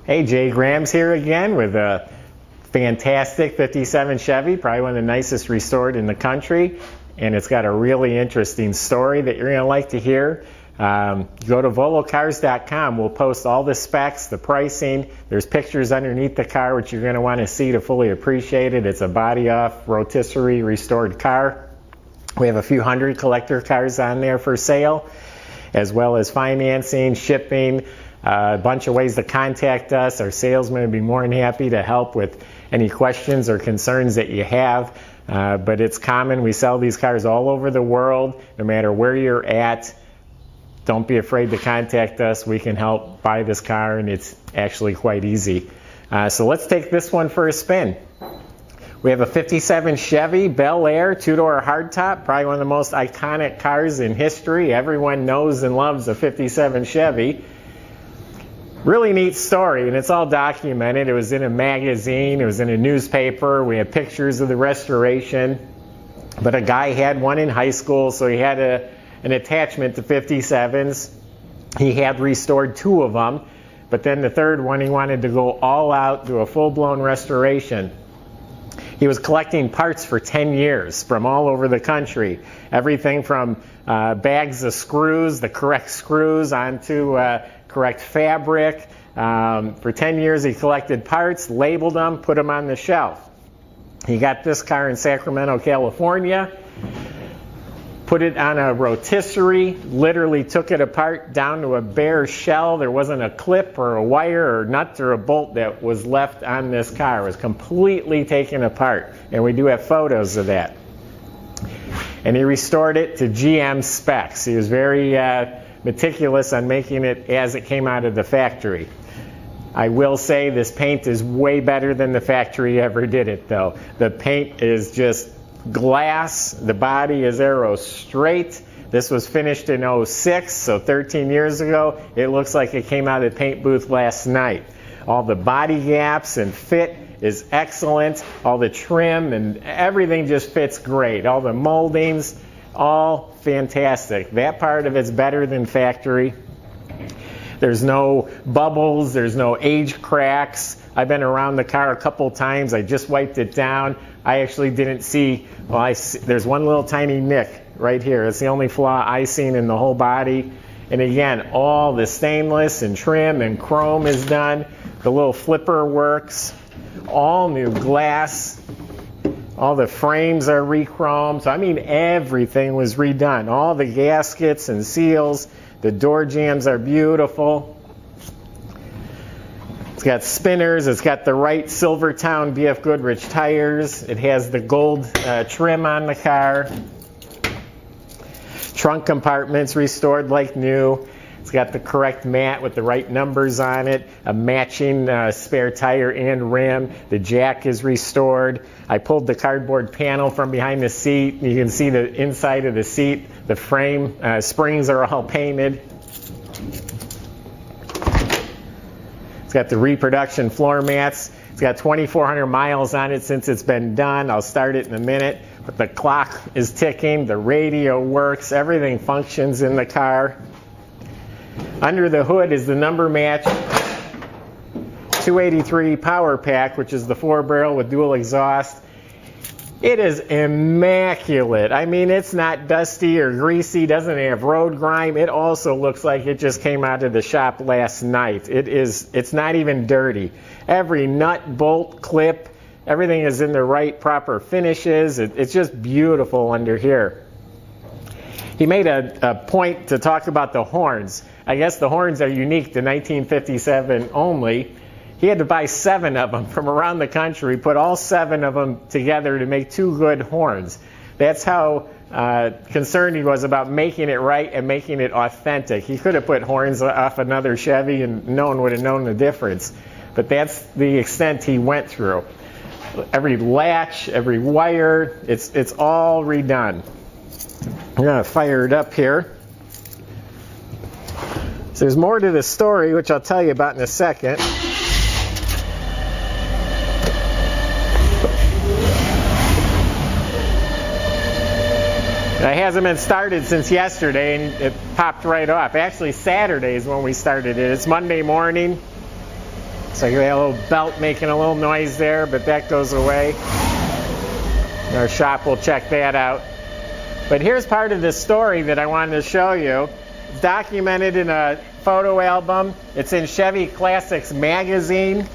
Hey, Jay Grams here again with a fantastic 57 Chevy, probably one of the nicest restored in the country, and it's got a really interesting story that you're going to like to hear. Go to volocars.com. We'll post all the specs, the pricing. There's pictures underneath the car which you're going to want to see to fully appreciate it. It's a body-off rotisserie restored car. We have a few hundred collector cars on there for sale, as well as financing, shipping, a bunch of ways to contact us. Our salesmen would be more than happy to help with any questions or concerns that you have. But it's common. We sell these cars all over the world, no matter where you're at. Don't be afraid to contact us. We can help buy this car, and it's actually quite easy. So let's take this one for a spin. We have a 57 Chevy Bel Air, two-door hardtop, probably one of the most iconic cars in history. Everyone knows and loves a 57 Chevy. Really neat story, and it's all documented. It was in a magazine, it was in a newspaper, we have pictures of the restoration. But a guy had one in high school, so he had an attachment to 57s. He had restored two of them, but then the third one he wanted to go all out, do a full-blown restoration. He was collecting parts for 10 years from all over the country. Everything from bags of screws, the correct screws, onto correct fabric. For 10 years he collected parts, labeled them, put them on the shelf. He got this car in Sacramento, California, put it on a rotisserie, literally took it apart down to a bare shell. There wasn't a clip or a wire or nut or a bolt that was left on this car. It was completely taken apart, and we do have photos of that. And he restored it to GM specs. He was very meticulous on making it as it came out of the factory. I will say this paint is way better than the factory ever did it, though. The paint is just glass. The body is aero straight. This was finished in 06, so 13 years ago. It looks like it came out of the paint booth last night. All the body gaps and fit is excellent. All the trim and everything just fits great. All the moldings, all fantastic. That part of it's better than factory. There's no bubbles, there's no age cracks. I've been around the car a couple times. I just wiped it down. I actually didn't see, there's one little tiny nick right here. It's the only flaw I've seen in the whole body. And again, all the stainless and trim and chrome is done. The little flipper works. All new glass. All the frames are re-chromed. So I mean, everything was redone. All the gaskets and seals. The door jambs are beautiful. It's got spinners. It's got the right Silvertown BF Goodrich tires. It has the gold trim on the car. Trunk compartments restored like new. It's got the correct mat with the right numbers on it, a matching spare tire and rim. The jack is restored. I pulled the cardboard panel from behind the seat. You can see the inside of the seat. The frame springs are all painted. It's got the reproduction floor mats. It's got 2,400 miles on it since it's been done. I'll start it in a minute. But the clock is ticking. The radio works. Everything functions in the car. Under the hood is the number match 283 power pack, which is the 4-barrel with dual exhaust. It is immaculate. I mean, it's not dusty or greasy, doesn't have road grime. It also looks like it just came out of the shop last night. It's not even dirty. Every nut, bolt, clip, everything is in the right proper finishes. It's just beautiful under here. He made a point to talk about the horns. I guess the horns are unique to 1957 only. He had to buy 7 of them from around the country, put all 7 of them together to make 2 good horns. That's how concerned he was about making it right and making it authentic. He could have put horns off another Chevy and no one would have known the difference. But that's the extent he went through. Every latch, every wire, it's all redone. I'm going to fire it up here. So there's more to the story, which I'll tell you about in a second. It hasn't been started since yesterday, and it popped right off. Actually, Saturday is when we started it. It's Monday morning. So you have a little belt making a little noise there, but that goes away. Our shop will check that out. But here's part of the story that I wanted to show you. It's documented in a photo album. It's in Chevy Classics magazine.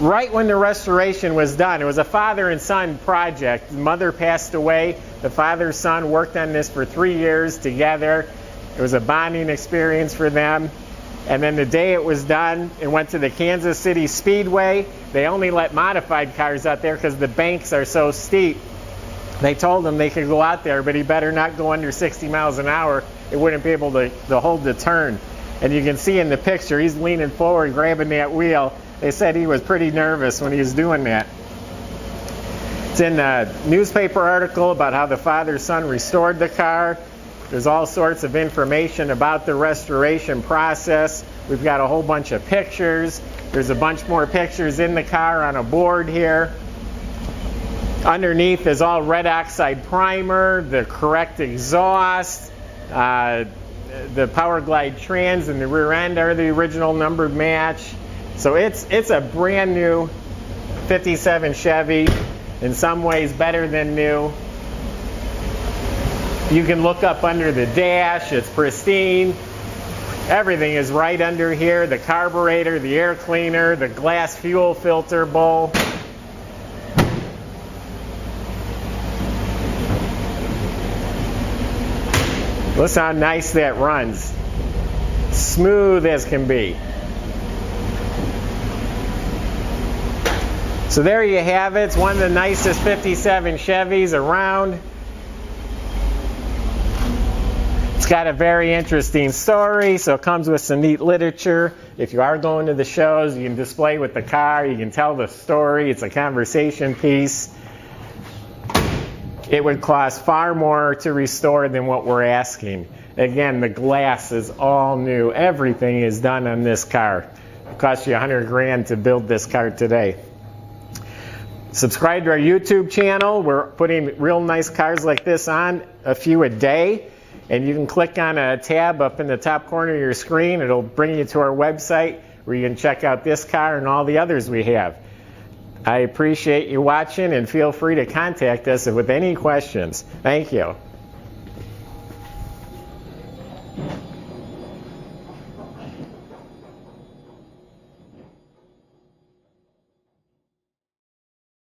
Right when the restoration was done, it was a father and son project. The mother passed away. The father and son worked on this for 3 years together. It was a bonding experience for them. And then the day it was done, it went to the Kansas City Speedway. They only let modified cars out there because the banks are so steep. They told him they could go out there, but he better not go under 60 miles an hour. It wouldn't be able to hold the turn. And you can see in the picture, he's leaning forward, grabbing that wheel. They said he was pretty nervous when he was doing that. It's in a newspaper article about how the father-son restored the car. There's all sorts of information about the restoration process. We've got a whole bunch of pictures. There's a bunch more pictures in the car on a board here. Underneath is all red oxide primer, the correct exhaust, the Power Glide trans and the rear end are the original numbered match. So it's a brand new 57 Chevy, in some ways better than new. You can look up under the dash, it's pristine. Everything is right under here, the carburetor, the air cleaner, the glass fuel filter bowl. Listen how nice that runs. Smooth as can be. So there you have it. It's one of the nicest 57 Chevys around. It's got a very interesting story, so it comes with some neat literature. If you are going to the shows, you can display with the car, you can tell the story, it's a conversation piece. It would cost far more to restore than what we're asking. Again, the glass is all new. Everything is done on this car. It cost you $100 grand to build this car today. Subscribe to our YouTube channel. We're putting real nice cars like this on, a few a day. And you can click on a tab up in the top corner of your screen. It'll bring you to our website where you can check out this car and all the others we have. I appreciate you watching, and feel free to contact us with any questions. Thank you.